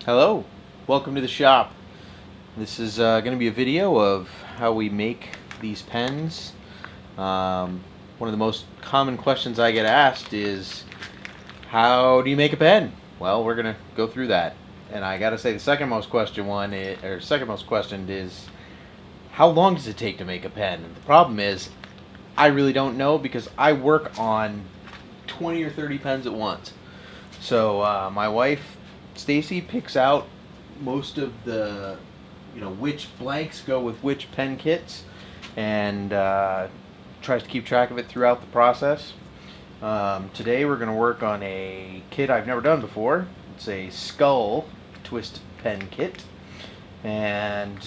Hello, welcome to the shop. This is going to be a video of how we make these pens. One of the most common questions I get asked is, how do you make a pen? Well, we're going to go through that. And I got to say, the second most questioned is, how long does it take to make a pen? And the problem is, I really don't know because I work on 20 or 30 pens at once. So my wife, Stacy, picks out most of the, which blanks go with which pen kits, and tries to keep track of it throughout the process. Today we're going to work on a kit I've never done before. It's a skull twist pen kit, and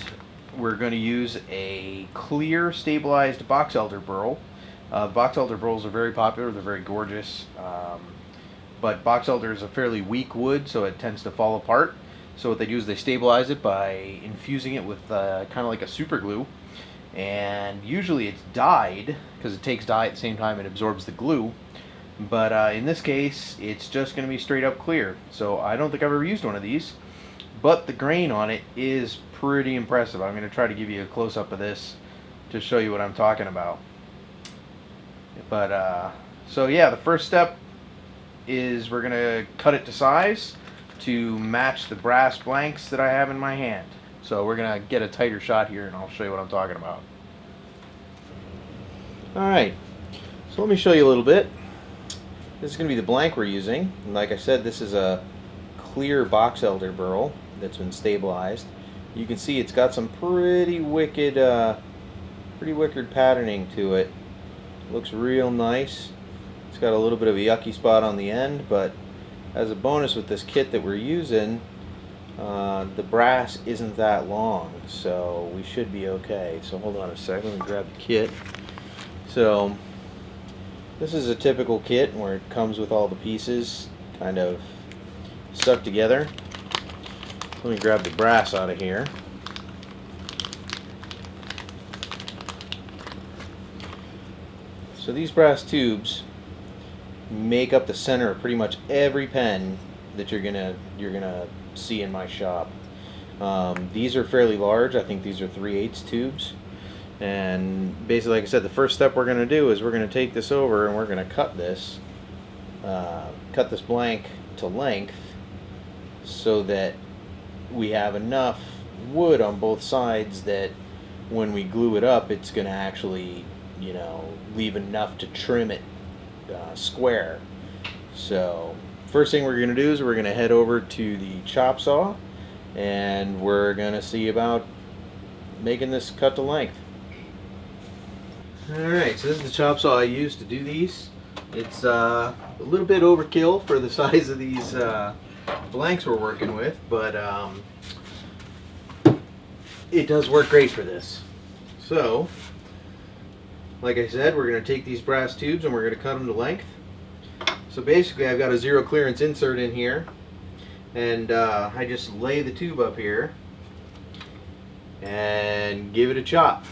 we're going to use a clear stabilized boxelder burl. Boxelder burls are very popular. They're very gorgeous. But boxelder is a fairly weak wood, so it tends to fall apart. So what they do is they stabilize it by infusing it with kind of like a super glue. And usually it's dyed, because it takes dye at the same time and absorbs the glue. But in this case, it's just going to be straight up clear. So I don't think I've ever used one of these. But the grain on it is pretty impressive. I'm going to try to give you a close-up of this to show you what I'm talking about. But so yeah, the first step is we're going to cut it to size to match the brass blanks that I have in my hand. So we're going to get a tighter shot here and I'll show you what I'm talking about. Alright, so let me show you a little bit. This is going to be the blank we're using. And like I said, this is a clear boxelder burl that's been stabilized. You can see it's got some pretty wicked patterning to it. Looks real nice. It's got a little bit of a yucky spot on the end, but as a bonus with this kit that we're using, the brass isn't that long, so we should be okay. So hold on a second, let me grab the kit. So this is a typical kit where it comes with all the pieces kind of stuck together. Let me grab the brass out of here. So these brass tubes make up the center of pretty much every pen that you're gonna see in my shop. These are fairly large. I think these are 3/8 tubes. And basically, like I said, the first step we're gonna do is we're gonna take this over and we're gonna cut this blank to length so that we have enough wood on both sides that when we glue it up, it's gonna actually, leave enough to trim it square. So first thing we're going to do is we're going to head over to the chop saw and we're going to see about making this cut to length. Alright, so this is the chop saw I use to do these. It's a little bit overkill for the size of these blanks we're working with, but it does work great for this. So like I said, we're going to take these brass tubes and we're going to cut them to length. So basically I've got a zero clearance insert in here, and I just lay the tube up here and give it a chop.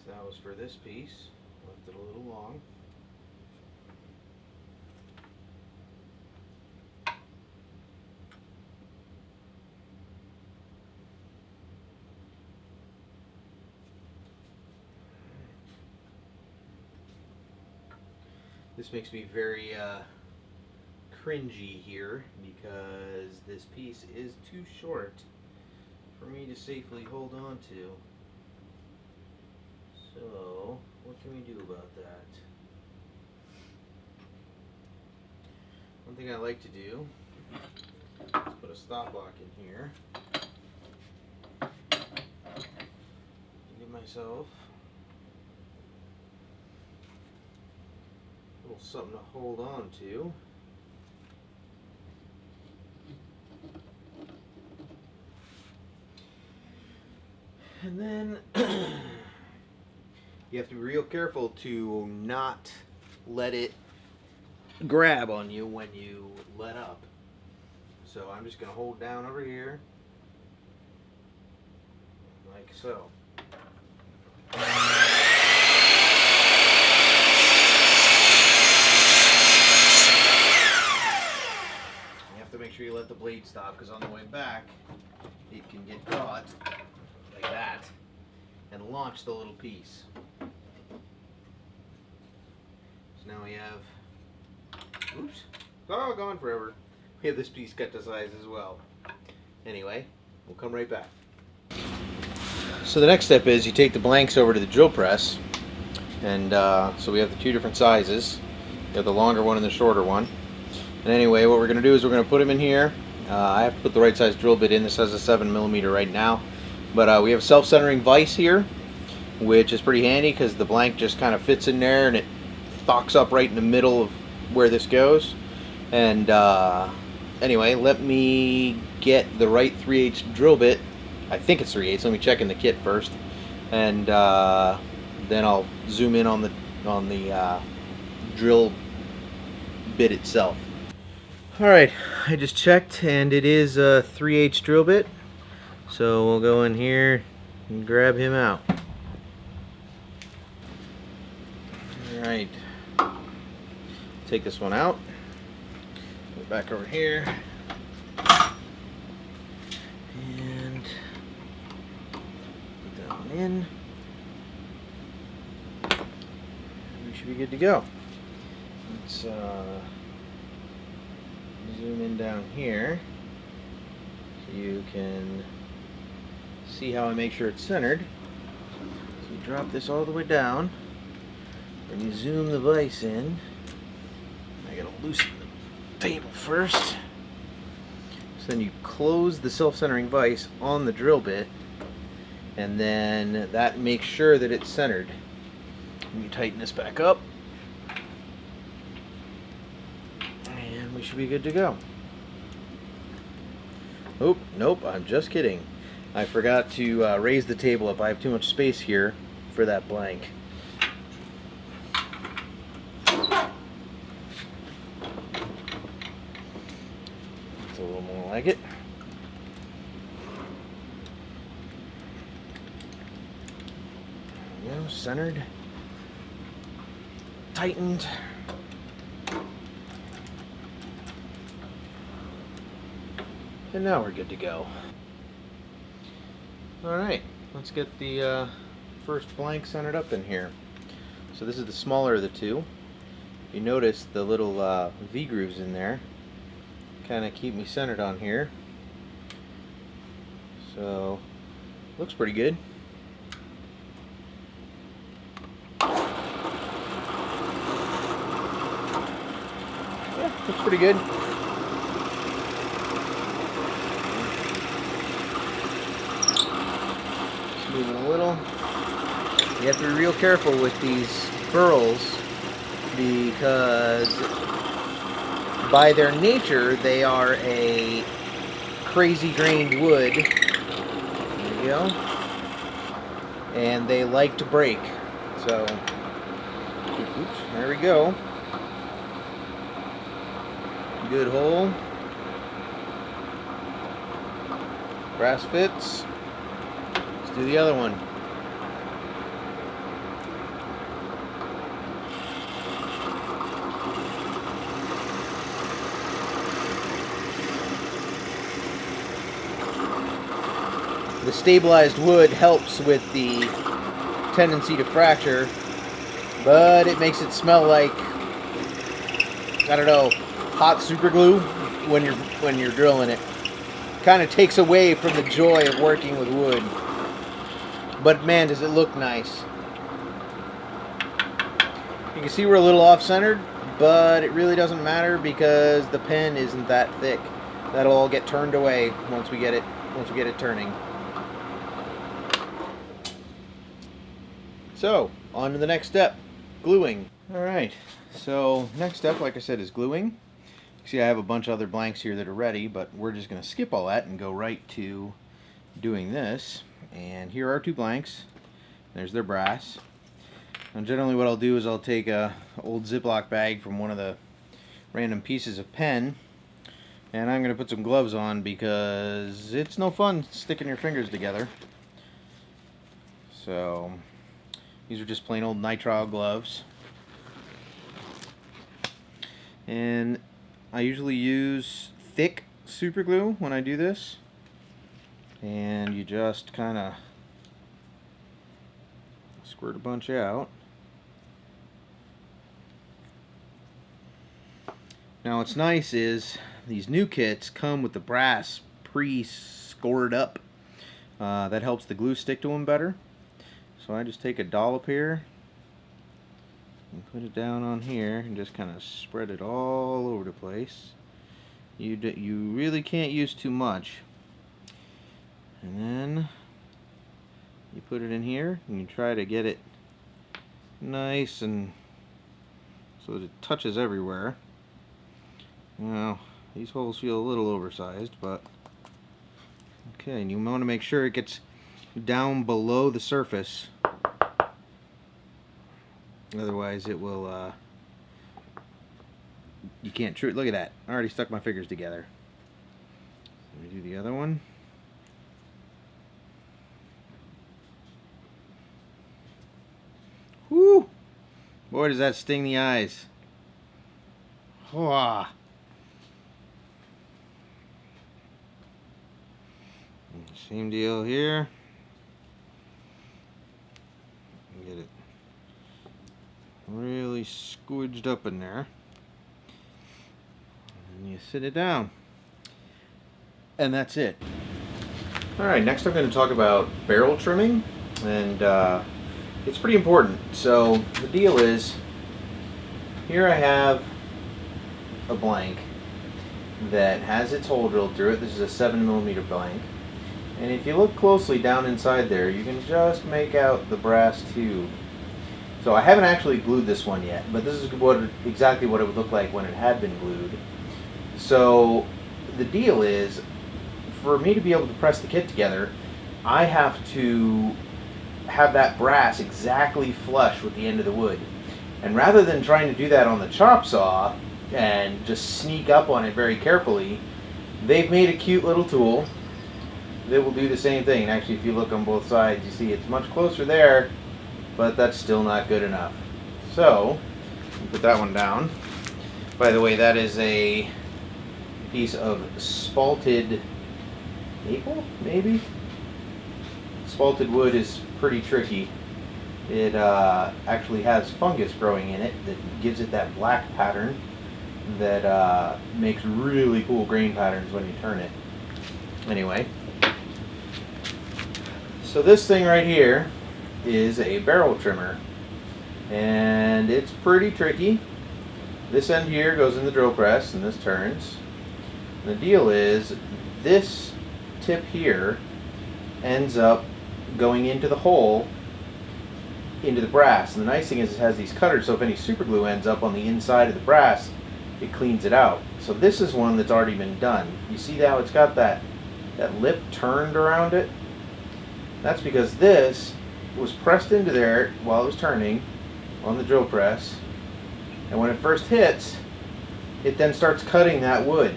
That was for this piece. Left it a little long. This makes me very cringy here because this piece is too short for me to safely hold on to. So, what can we do about that? One thing I like to do is put a stop block in here. Give myself a little something to hold on to. And then You have to be real careful to not let it grab on you when you let up. So I'm just going to hold down over here, like so. You have to make sure you let the blade stop, because on the way back it can get caught like that and launch the little piece. So now we have, oops, oh, gone forever. We have this piece cut to size as well. Anyway, we'll come right back. So the next step is you take the blanks over to the drill press, and so we have the two different sizes. You have the longer one and the shorter one. And anyway, what we're going to do is we're going to put them in here. I have to put the right size drill bit in. This has a 7mm right now. But we have a self-centering vise here, which is pretty handy because the blank just kind of fits in there and it locks up right in the middle of where this goes. And anyway, let me get the right 3/8 drill bit. I think it's 3/8. Let me check in the kit first, and then I'll zoom in on the drill bit itself. All right, I just checked, and it is a 3/8 drill bit. So we'll go in here and grab him out. All right, take this one out. Put it back over here. And put that one in. We should be good to go. Let's zoom in down here so you can see how I make sure it's centered. So you drop this all the way down, and you zoom the vise in. I gotta loosen the table first. So then you close the self-centering vise on the drill bit, and then that makes sure that it's centered. And you tighten this back up, and we should be good to go. Oh, nope, I'm just kidding. I forgot to raise the table up. I have too much space here for that blank. It's a little more like it. There we go, centered, tightened. And now we're good to go. Alright, let's get the first blank centered up in here. So this is the smaller of the two. You notice the little V grooves in there kind of keep me centered on here. So, looks pretty good. Yeah, looks pretty good. Moving a little. You have to be real careful with these burls because by their nature they are a crazy grained wood. There you go. And they like to break. So, oops, there we go. Good hole. Brass fits. Let's do the other one. The stabilized wood helps with the tendency to fracture, but it makes it smell like, I don't know, hot super glue when you're drilling it. Kind of takes away from the joy of working with wood. But man, does it look nice. You can see we're a little off-centered, but it really doesn't matter because the pen isn't that thick. That'll all get turned away once we get it turning. So, on to the next step, gluing. Alright, so next step, like I said, is gluing. See, I have a bunch of other blanks here that are ready, but we're just going to skip all that and go right to doing this. And here are two blanks. There's their brass. And generally what I'll do is I'll take a old Ziploc bag from one of the random pieces of pen, and I'm going to put some gloves on because it's no fun sticking your fingers together. So these are just plain old nitrile gloves. And I usually use thick super glue when I do this. And you just kind of squirt a bunch out. Now what's nice is these new kits come with the brass pre-scored up. That helps the glue stick to them better. So I just take a dollop here and put it down on here and just kind of spread it all over the place. You really can't use too much. And then you put it in here and you try to get it nice and so that it touches everywhere. Now, these holes feel a little oversized, but okay, and you want to make sure it gets down below the surface. Otherwise it will, you can't look at that. I already stuck my fingers together. Let me do the other one. Whoo! Boy, does that sting the eyes. Whoa. Same deal here. Get it really squidged up in there. And you sit it down. And that's it. Alright, next I'm going to talk about barrel trimming. And it's pretty important. So the deal is, here I have a blank that has its hole drilled through it. This is a 7mm blank. And if you look closely down inside there, you can just make out the brass tube. So I haven't actually glued this one yet, but this is exactly what it would look like when it had been glued. So the deal is, for me to be able to press the kit together, I have to have that brass exactly flush with the end of the wood. And rather than trying to do that on the chop saw and just sneak up on it very carefully, they've made a cute little tool that will do the same thing. And actually, if you look on both sides, you see it's much closer there, but that's still not good enough. So, put that one down. By the way, that is a piece of spalted maple, maybe? Spalted wood is pretty tricky. It actually has fungus growing in it that gives it that black pattern that makes really cool grain patterns when you turn it. Anyway, so this thing right here is a barrel trimmer, and it's pretty tricky. This end here goes in the drill press and this turns. And the deal is, this tip here ends up going into the hole, into the brass. And the nice thing is it has these cutters, so if any super glue ends up on the inside of the brass, it cleans it out. So this is one that's already been done. You see how it's got that lip turned around it? That's because this was pressed into there while it was turning on the drill press, and when it first hits, it then starts cutting that wood.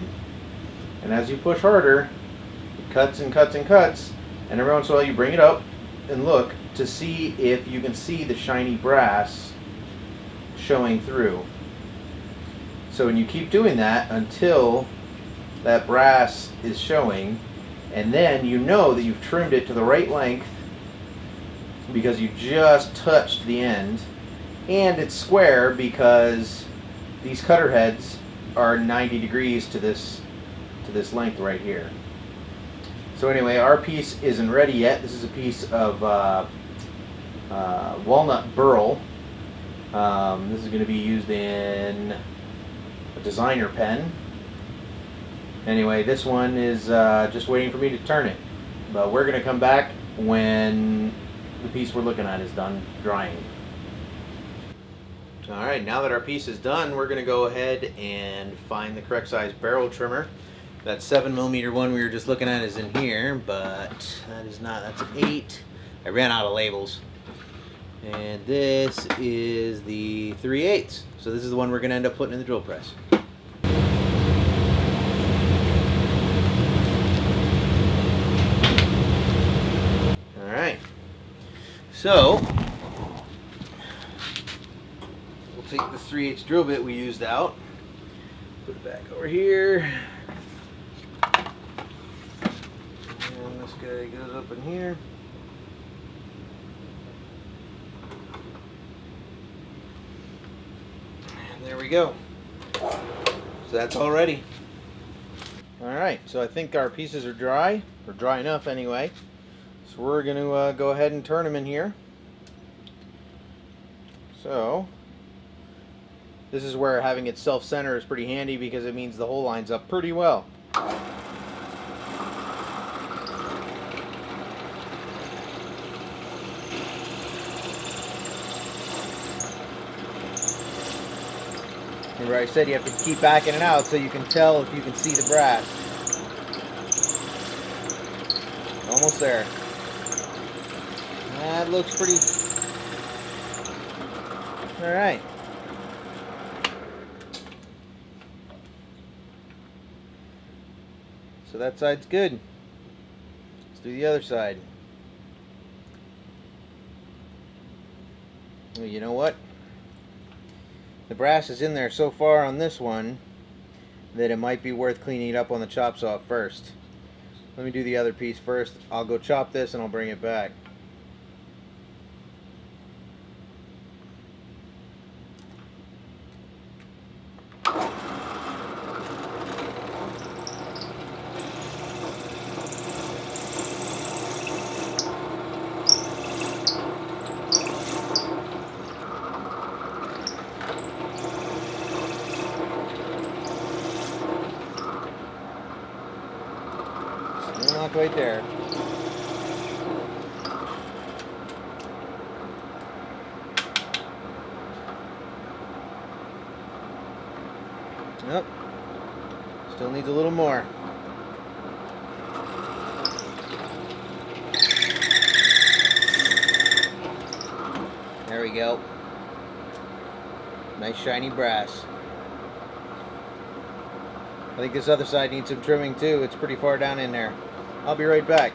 And as you push harder, it cuts and cuts and cuts, and every once in a while you bring it up and look to see if you can see the shiny brass showing through. So when you keep doing that until that brass is showing, and then you know that you've trimmed it to the right length because you just touched the end, and it's square because these cutter heads are 90 degrees to this length right here. So anyway, our piece isn't ready yet. This is a piece of walnut burl. This is going to be used in a designer pen. Anyway, this one is just waiting for me to turn it. But we're going to come back when the piece we're looking at is done drying. Alright, now that our piece is done, we're going to go ahead and find the correct size barrel trimmer. That 7mm one we were just looking at is in here, but that is not, that's an 8. I ran out of labels. And this is the 3/8. So this is the one we're going to end up putting in the drill press. Alright. So, we'll take the 3/8 drill bit we used out, put it back over here. And this guy goes up in here. And there we go. So that's all ready. Alright, so I think our pieces are dry, or dry enough anyway. So we're going to go ahead and turn them in here. So, this is where having it self-center is pretty handy because it means the hole lines up pretty well. Remember I said you have to keep backing it out so you can tell if you can see the brass. Almost there. That looks pretty... Alright. So that side's good. Let's do the other side. Well, you know what? The brass is in there so far on this one that it might be worth cleaning it up on the chop saw first. Let me do the other piece first. I'll go chop this and I'll bring it back. Lock right there. Nope. Still needs a little more. There we go. Nice shiny brass. I think this other side needs some trimming too. It's pretty far down in there. I'll be right back.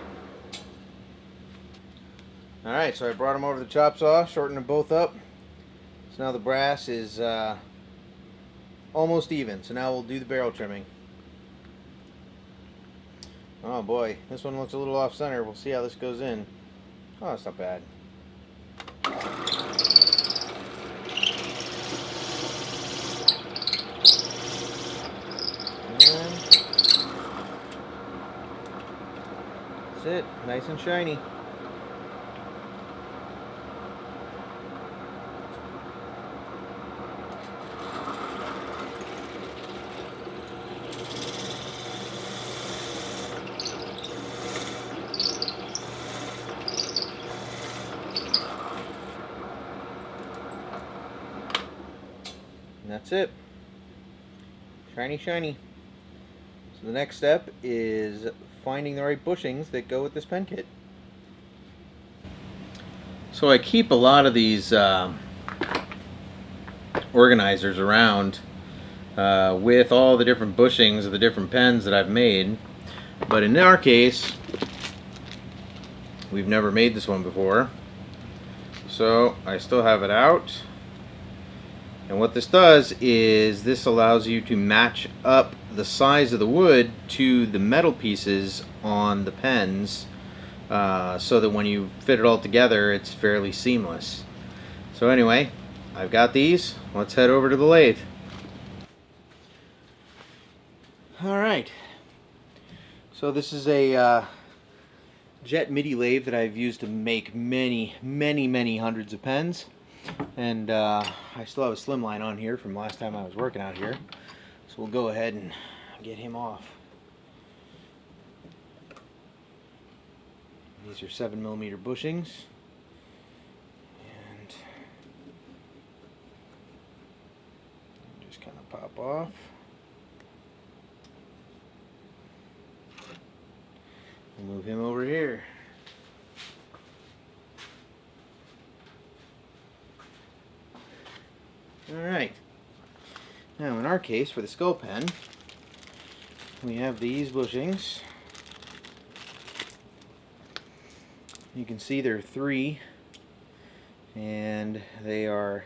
Alright, so I brought them over to the chop saw, shortened them both up. So now the brass is almost even. So now we'll do the barrel trimming. Oh boy, this one looks a little off center. We'll see how this goes in. Oh, it's not bad. That's it, nice and shiny. And that's it. Shiny, shiny. So the next step is finding the right bushings that go with this pen kit. So I keep a lot of these organizers around with all the different bushings of the different pens that I've made. But in our case, we've never made this one before. So I still have it out. And what this does is this allows you to match up the size of the wood to the metal pieces on the pens so that when you fit it all together it's fairly seamless. So anyway, I've got these. Let's head over to the lathe. Alright, so this is a jet MIDI lathe that I've used to make many hundreds of pens. And I still have a slimline on here from last time I was working out here. So we'll go ahead and get him off. These are 7mm bushings. And just kind of pop off. We'll move him over here. Alright. Now in our case, for the skull pen, we have these bushings. You can see there are 3, and they are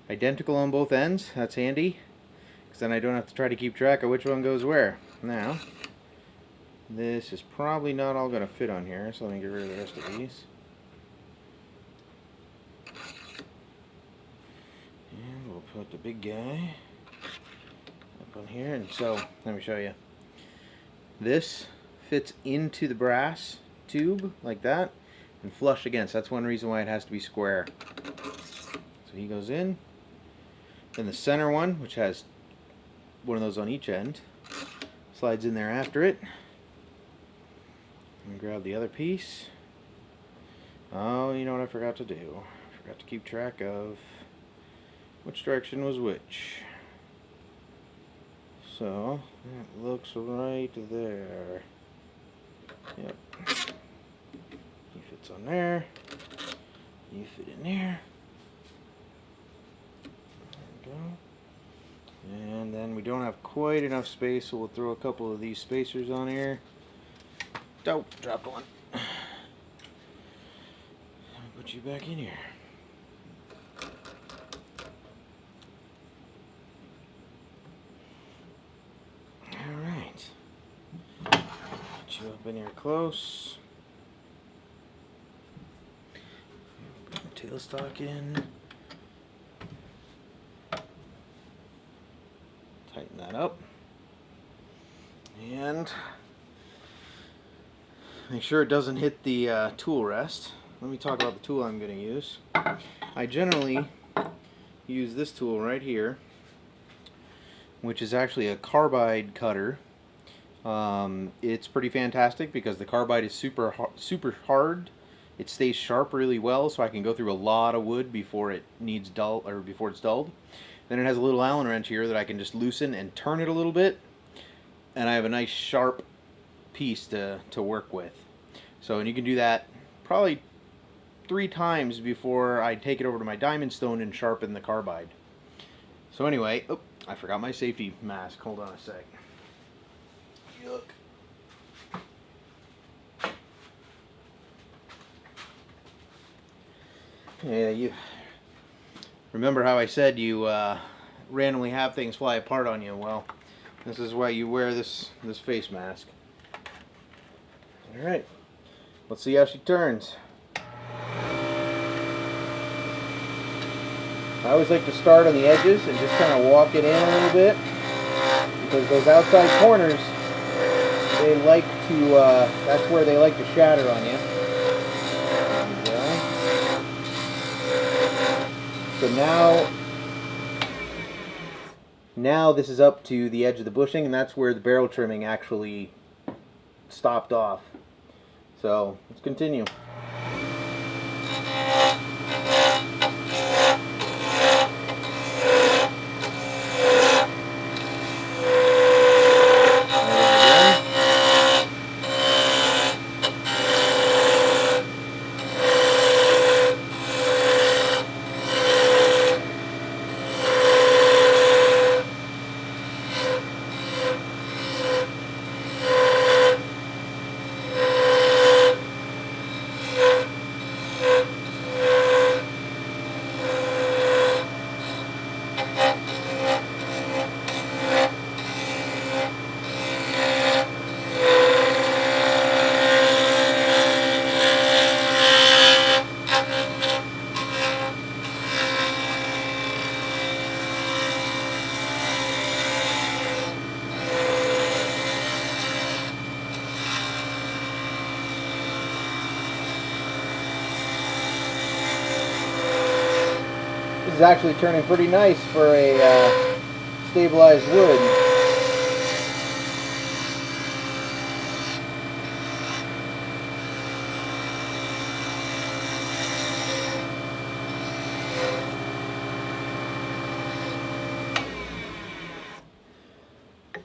identical on both ends. That's handy, because then I don't have to try to keep track of which one goes where. Now, this is probably not all going to fit on here, so let me get rid of the rest of these. And we'll put the big guy up on here, and so, let me show you. This fits into the brass tube, like that, and flush against. That's one reason why it has to be square. So he goes in. Then the center one, which has one of those on each end, slides in there after it. And grab the other piece. Oh, you know what I forgot to do? I forgot to keep track of which direction was which. So, that looks right there. Yep. He fits on there. You fit in there. There we go. And then we don't have quite enough space, so we'll throw a couple of these spacers on here. Oh, dropped one. I'll put you back in here. Alright. Put you up in here close. Put the tailstock in. Tighten that up. And make sure it doesn't hit the tool rest. Let me talk about the tool I'm going to use. I generally use this tool right here, which is actually a Carbide Cutter. It's pretty fantastic because the carbide is super hard. It stays sharp really well, so I can go through a lot of wood before it needs dull, or before it's dulled. Then it has a little Allen wrench here that I can just loosen and turn it a little bit, and I have a nice sharp piece to work with. So, and you can do that probably 3 times before I take it over to my diamond stone and sharpen the carbide. So anyway, oh, I forgot my safety mask. Hold on a sec. Yuck. Yeah, you remember how I said you randomly have things fly apart on you? Well, this is why you wear this face mask. Alright, let's see how she turns. I always like to start on the edges and just kind of walk it in a little bit, because those outside corners, they like to, that's where they like to shatter on you. There we go. So now this is up to the edge of the bushing, and that's where the barrel trimming actually stopped off. So let's continue. This is actually turning pretty nice for a stabilized wood.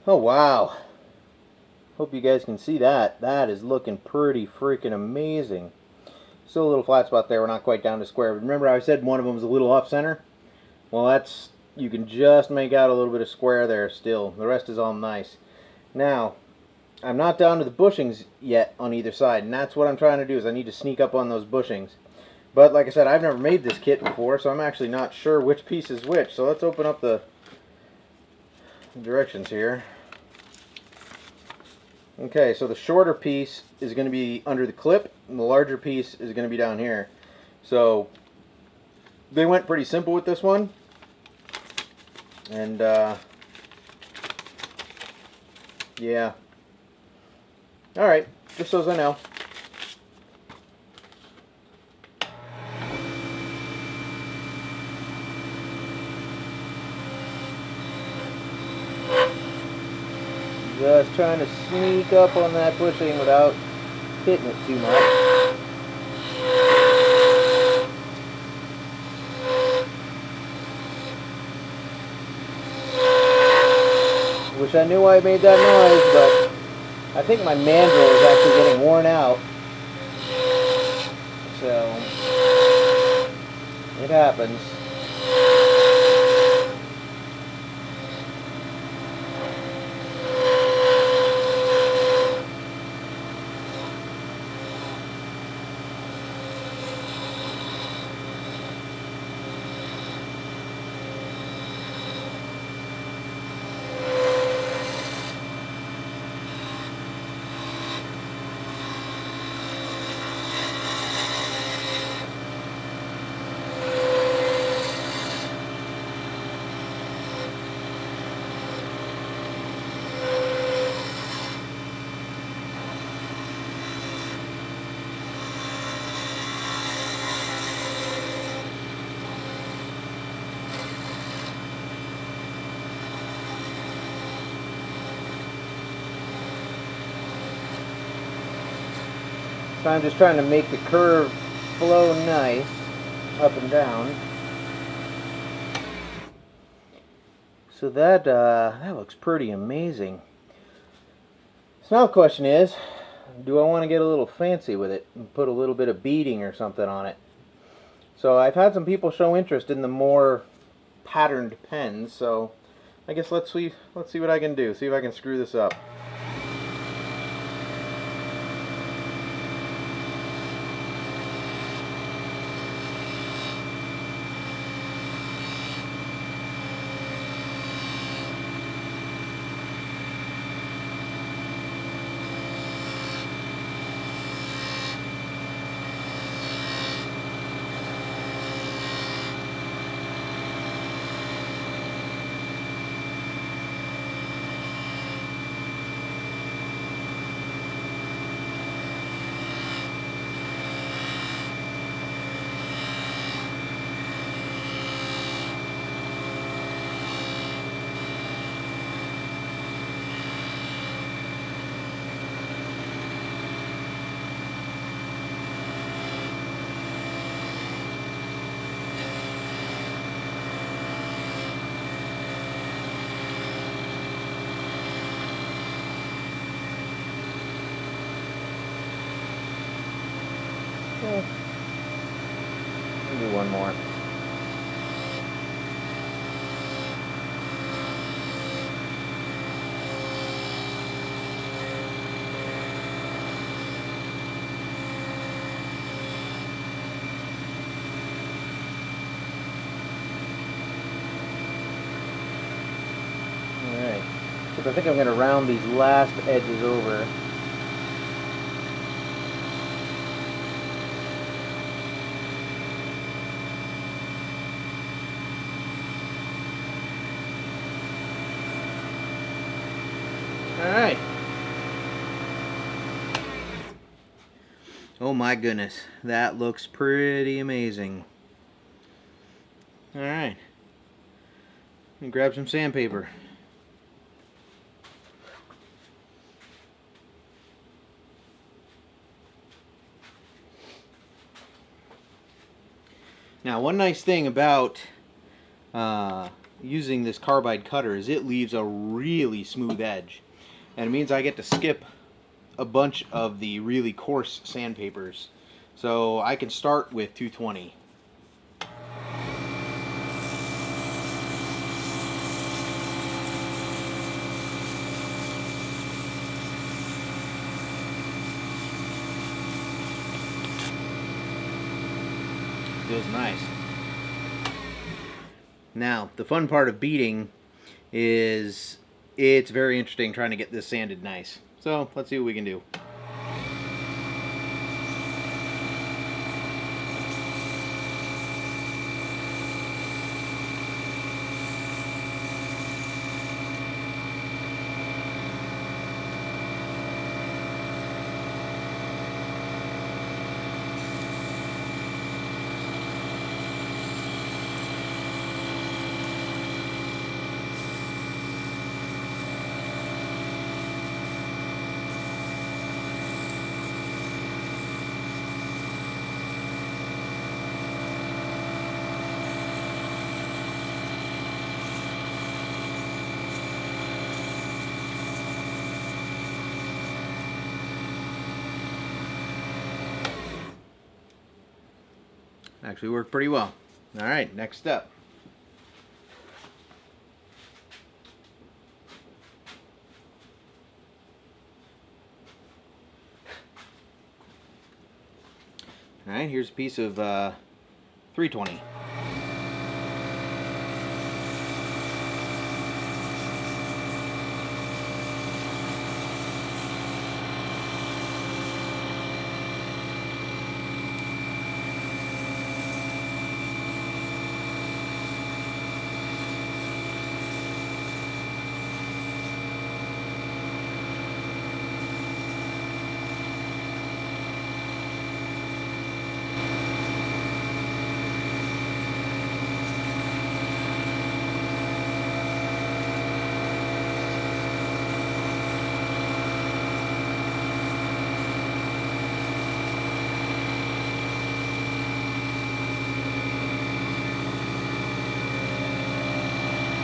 Oh wow. Hope you guys can see that. That is looking pretty freaking amazing. Still a little flat spot there. We're not quite down to square. But remember I said one of them was a little off center? Well, that's you can just make out a little bit of square there still. The rest is all nice. Now, I'm not down to the bushings yet on either side, and that's what I'm trying to do, is I need to sneak up on those bushings. But like I said, I've never made this kit before, so I'm actually not sure which piece is which. So let's open up the directions here. Okay, so the shorter piece is going to be under the clip, and the larger piece is going to be down here. So they went pretty simple with this one. And yeah. Alright, just so as I know. Just trying to sneak up on that bushing without hitting it too much. Wish I knew why I made that noise, but I think my mandrel is actually getting worn out. So, it happens. So I'm just trying to make the curve flow nice, up and down. So that looks pretty amazing. So now the question is, do I want to get a little fancy with it and put a little bit of beading or something on it? So I've had some people show interest in the more patterned pens, so I guess let's see what I can do. See if I can screw this up. I'll do one more. Alright, so I think I'm going to round these last edges over. Alright. Oh my goodness, that looks pretty amazing. Alright. Let me grab some sandpaper. Now, one nice thing about using this carbide cutter is it leaves a really smooth edge. And it means I get to skip a bunch of the really coarse sandpapers. So I can start with 220. feels nice. Now, the fun part of beating is it's very interesting trying to get this sanded nice. So, let's see what we can do. Actually worked pretty well. Alright, next up. Alright, here's a piece of 320.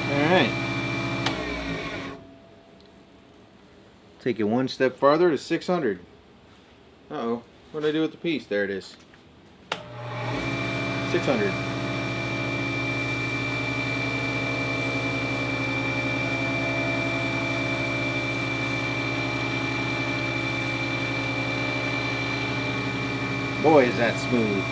Alright. Take it one step farther to 600. Uh-oh. What did I do with the piece? There it is. 600. Boy, is that smooth.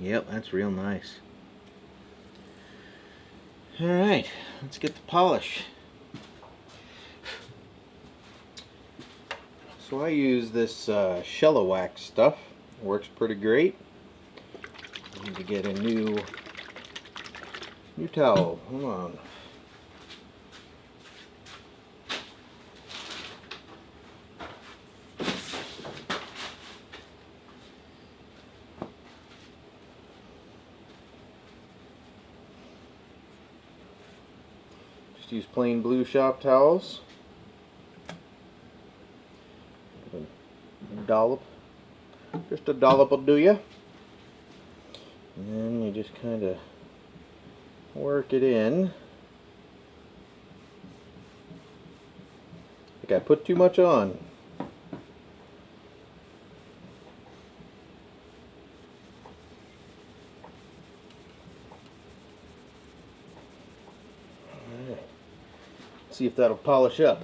Yep, that's real nice. Alright, let's get the polish. So I use this Shella Wax stuff. It works pretty great. I need to get a new towel. Hold on. Use plain blue shop towels. A dollop. Just a dollop will do ya. And then you just kind of work it in. I think I put too much on. See if that'll polish up.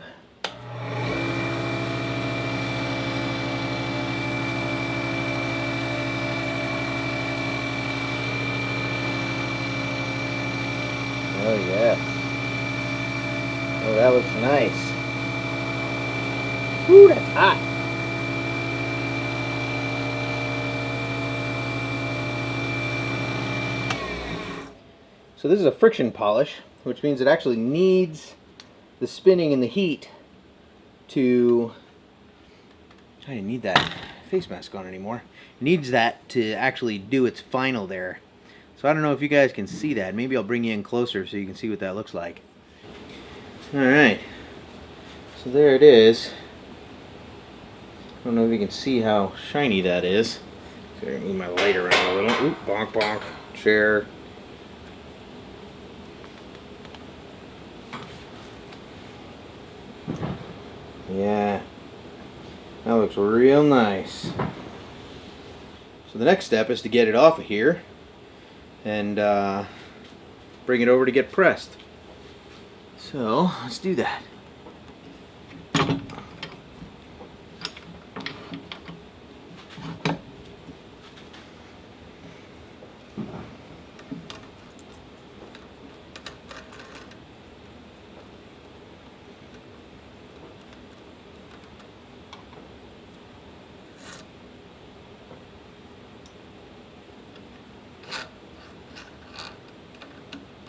Oh yes. Oh, that looks nice. Ooh, that's hot. So this is a friction polish, which means it actually needs the spinning and the heat to... I didn't need that face mask on anymore. It needs that to actually do its final there. So I don't know if you guys can see that. Maybe I'll bring you in closer so you can see what that looks like. Alright, so there it is. I don't know if you can see how shiny that is. So I'm going to move my light around a little. Oop, bonk bonk, chair. Yeah, that looks real nice. So the next step is to get it off of here and bring it over to get pressed. So let's do that.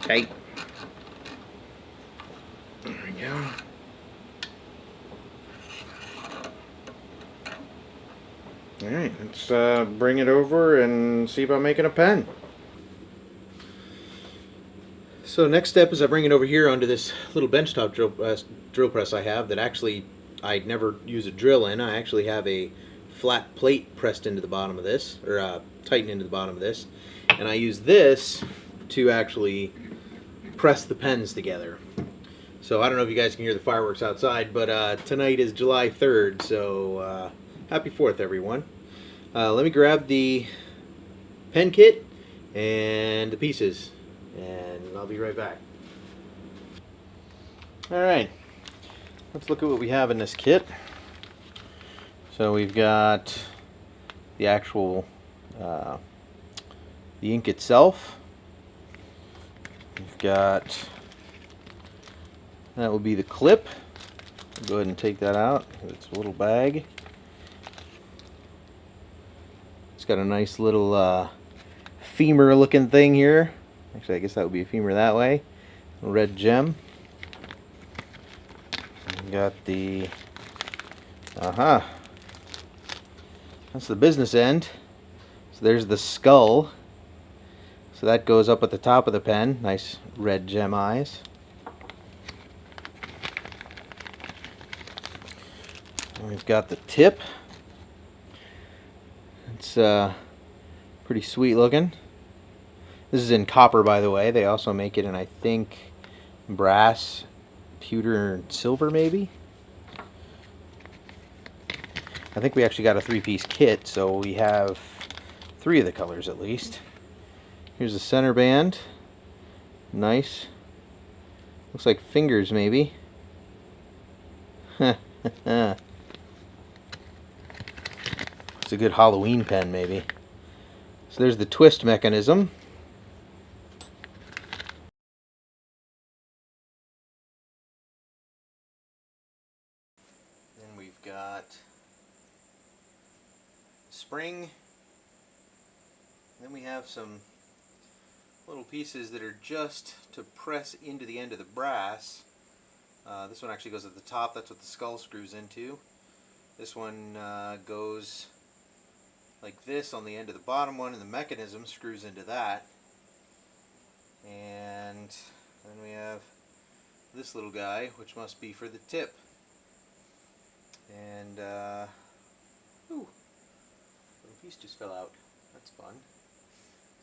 Tight. There we go. Alright, let's bring it over and see about making a pen. So next step is I bring it over here onto this little benchtop drill press I have that actually I never use a drill in. I actually have a flat plate pressed into the bottom of this, or tightened into the bottom of this, and I use this to actually press the pens together. So I don't know if you guys can hear the fireworks outside, but tonight is July 3rd, so happy 4th everyone. Let me grab the pen kit and the pieces, and I'll be right back. Alright, let's look at what we have in this kit. So we've got the actual the ink itself. We've got, that will be the clip. I'll go ahead and take that out. It's a little bag. It's got a nice little femur looking thing here. Actually, I guess that would be a femur that way. A red gem. We've got the, that's the business end. So there's the skull. So that goes up at the top of the pen. Nice red gem eyes. And we've got the tip. It's pretty sweet looking. This is in copper, by the way. They also make it in, I think, brass, pewter, and silver, maybe. I think we actually got a 3-piece kit, so we have 3 of the colors at least. Here's the center band. Nice. Looks like fingers, maybe. It's a good Halloween pen, maybe. So there's the twist mechanism. Then we've got spring. Then we have some little pieces that are just to press into the end of the brass. This one actually goes at the top. That's what the skull screws into. This one goes like this on the end of the bottom one, and the mechanism screws into that. And then we have this little guy, which must be for the tip. And ooh, little piece just fell out. That's fun.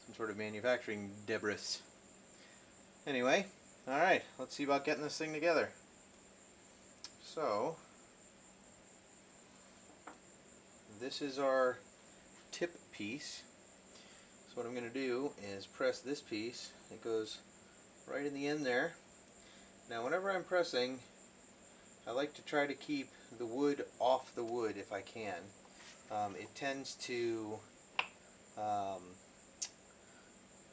Some sort of manufacturing debris. Anyway, alright, let's see about getting this thing together. So, this is our tip piece. So what I'm going to do is press this piece. It goes right in the end there. Now whenever I'm pressing, I like to try to keep the wood off the wood if I can. It tends to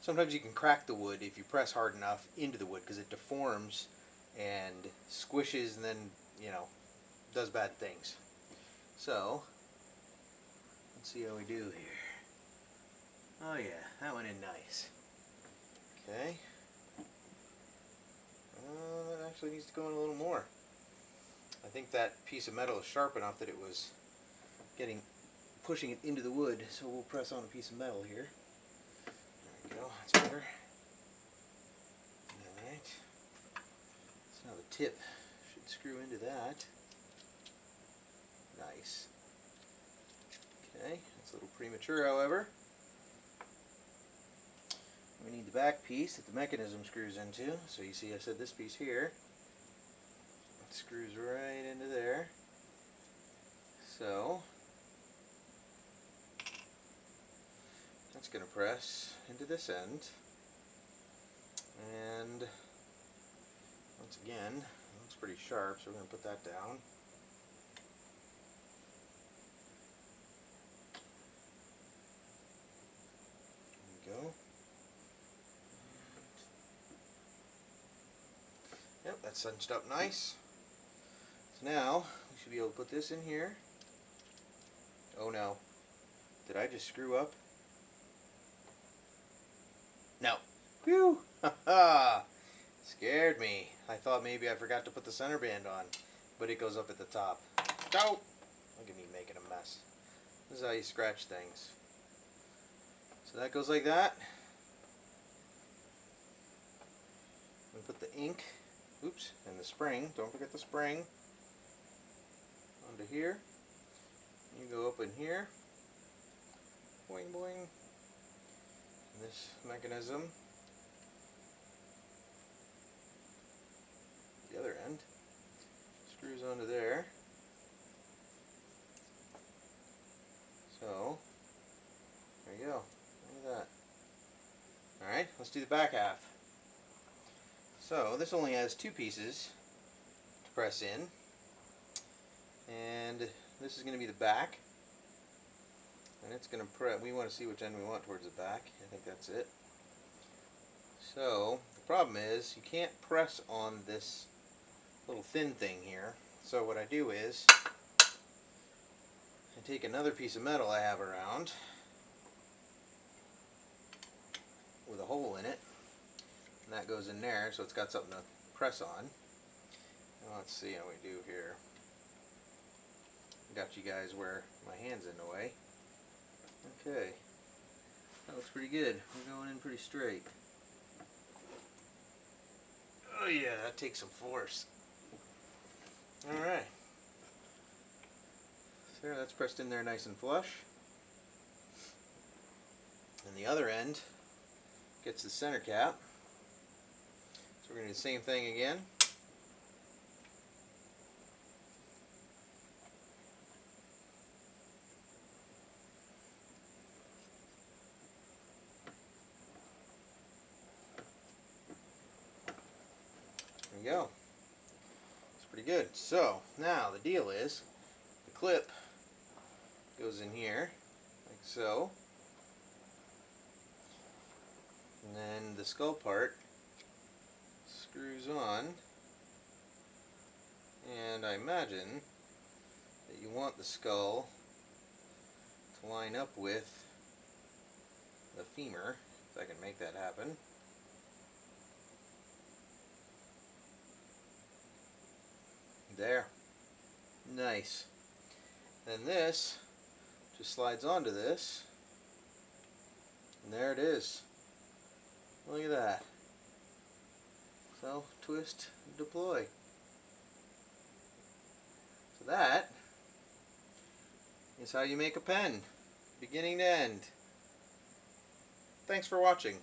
sometimes you can crack the wood if you press hard enough into the wood, because it deforms and squishes and then, you know, does bad things. So, let's see how we do here. Oh yeah, that went in nice. Okay. That actually needs to go in a little more. I think that piece of metal is sharp enough that it was pushing it into the wood, so we'll press on a piece of metal here. There we go, that's better. Alright. So now the tip screw into that. Nice. Okay, that's a little premature, however. We need the back piece that the mechanism screws into. So you see I said this piece here. It screws right into there. So that's going to press into this end. And once again, it looks pretty sharp, so we're going to put that down. There we go. Yep, that's cinched up nice. So now, we should be able to put this in here. Oh no. Did I just screw up? No. Whew! Ha-ha! Scared me. I thought maybe I forgot to put the center band on, but it goes up at the top. No! Look at me making a mess. This is how you scratch things. So that goes like that. We put the ink, oops, and the spring. Don't forget the spring. Onto here. You go up in here. Boing, boing. And this mechanism. The other end screws onto there. So there you go. Look at that. Alright, let's do the back half. So this only has two pieces to press in, and this is going to be the back, and it's going to press. We want to see which end we want towards the back. I think that's it. So the problem is you can't press on this little thin thing here. So what I do is I take another piece of metal I have around with a hole in it, and that goes in there, so it's got something to press on. Now let's see how we do here. Got you guys where my hand's in the way. Okay, that looks pretty good. We're going in pretty straight. Oh yeah, that takes some force. Alright. So that's pressed in there nice and flush. And the other end gets the center cap. So we're going to do the same thing again. There we go. It's pretty good. So now the deal is the clip goes in here like so, and then the skull part screws on, and I imagine that you want the skull to line up with the femur, if I can make that happen. There. Nice. And this just slides onto this, and there it is. Look at that. So, twist, deploy. So that is how you make a pen, beginning to end. Thanks for watching.